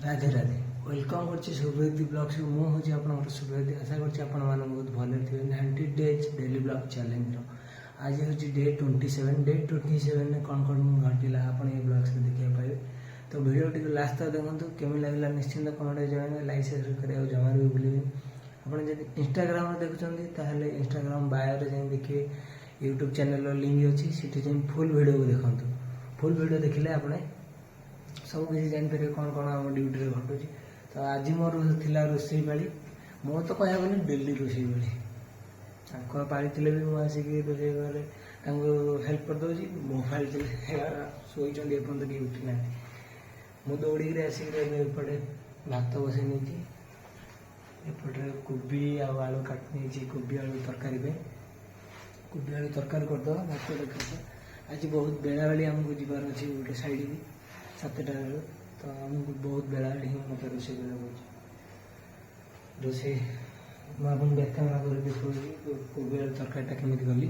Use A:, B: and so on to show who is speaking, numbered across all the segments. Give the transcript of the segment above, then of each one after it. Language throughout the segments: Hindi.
A: राधे राधे वेलकम कर शुभ्रति ब्लॉग्स मु हूँ आप शुभ्रति आशा कर बहुत भले थे 90 डेज डेली ब्लॉग चैलेंज आज हूँ डे 27 डे 27 में कौन कौन घटला आप ब्लॉग्स देखा पाए तो वीडियो टी लास्ट तक देखो केमी लगे निश्चिंत कमेंट जन लाइक शेयर कर जमा भी भूलें आप इंस्टाग्राम देखुं इंस्टाग्राम बायो जाए देखिए यूट्यूब चैनल लिंक अच्छी से फुल वीडियो को देखो फुल वीडियो देखिले आपने सब किसी जानते कौन कौन आम ड्यूटी घटू तो आज मोर थिला रोसई पाली मोर तो कह डेली रोसई पाली पाली थे भी मुझे आसिक रोसई घरे हेल्प कर दूसरी मोबाइल शोन एपर्त कि उठी ना मुझे दौड़ी आसिक एपटे भात बसई नहीं एपटे कोबी आलू काट नहीं कोबी आलू तरकारी पे कोबी आलू तरकारी करदे भात देखा आज बहुत बेला बेली आमको जीवार अच्छे गोटे साइड भी 7टा तो आमको बहुत बेला ही मत रोसे रोसे मुझे व्याख्या कर देखो कोबी आलू तरकारीटा केमी गली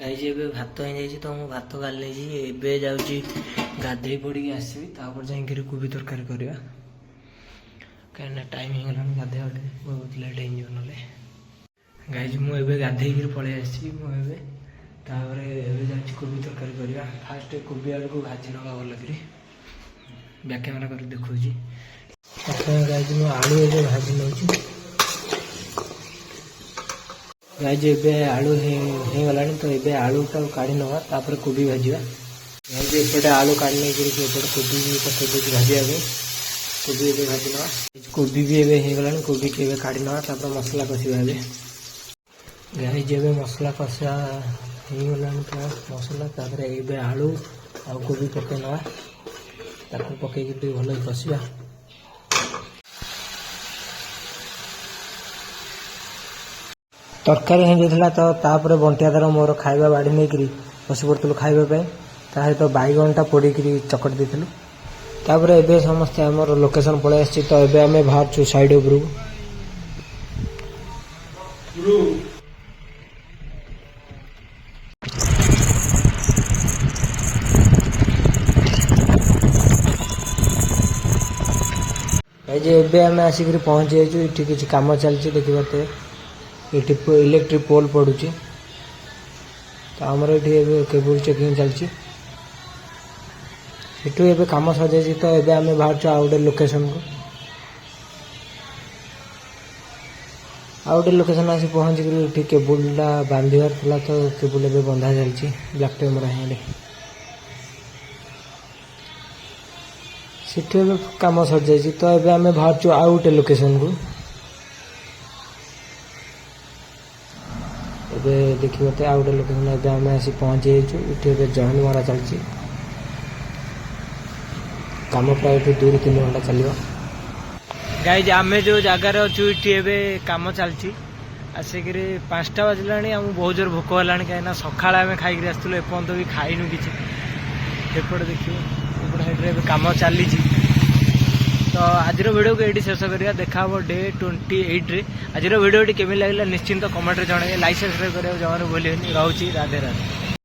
A: गाइज ए भात हो जाए तो मुझे भात गाली एवं जाऊँगी गाधे पड़ी आसवि जाकर कोबी तरकारी करवा कहीं टाइम हो गला गाधे बहुत लेट हो ना गाइज मुझे गाधे पलि आसी मुझे जाऊँगी कोबी तरकारी करवा फास्ट कोबी आलू को भाजी नवा भल कर बैक कैमेरा कर देखा गाइज मुझे आलू ए भाजी नौ गाइज ए आलू हो गला तो ये आलू टाक काढ़ी नवा तापर कोबी भाजवा गाइज एपटे आलू काढ़ी नहीं एपटे कोबी भी पकड़ दूसरी भाजवा कोबी ए भाजी नवा कोबी भी हो गला कोबी के काढ़ी नवा तापर मसला कषा गाइज ए मसला कषा हो गला तो मसला तापर ये आलू आ कोबी पकड़ नवा ताको पकई भल कषा तरकारी हो जाता तो तापर बंटिया दर मोर खाଇବା बाड़ी नहीं बस पड़ू खावाई तो बैगनटा पोड़ी चकट देलु तापर ए समस्ते आम लोकेशन पलि आसी तो ये आम बाहर साइड उपरू एम आसिक पहुँची जाइए ये किसी कम चलती देखते ये इलेक्ट्रिक पोल पड़ू तो आमर ये केबल चेकिंग चलती ये कम सजाई तो ये आम बाहर आउ गए लोकेशन को आउ गए लोकेशन आसी पहुँचिक ये केबुलटा बांधार था तो केबुल ए बंधा चलती ब्लैक टेमरा हेड से कम सजाई तो ये आम बाहर आउ गए लोकेशन को ए देखिए आउ गए लोकेशन आम आसी पहुँची जाइए जॉइन मरा चलती कम प्राय 2-3 घंटा चलो गाइज आम जो जगार अच्छु ये कम चलती आसिक 5टा बजला आम बहुत जोर भोक है कहीं सका आम खाई आसलु एपर्त भी खाइनु कि एपटे देखिए एपटे कम चली तो आज वीडियो को ये शेष करा देखा डे 28 आज वीडियो केमी लगे निश्चिंत कमेंट जन लाइक सब्सक्राइब करा जमा भूलें रोचे राधे राधे।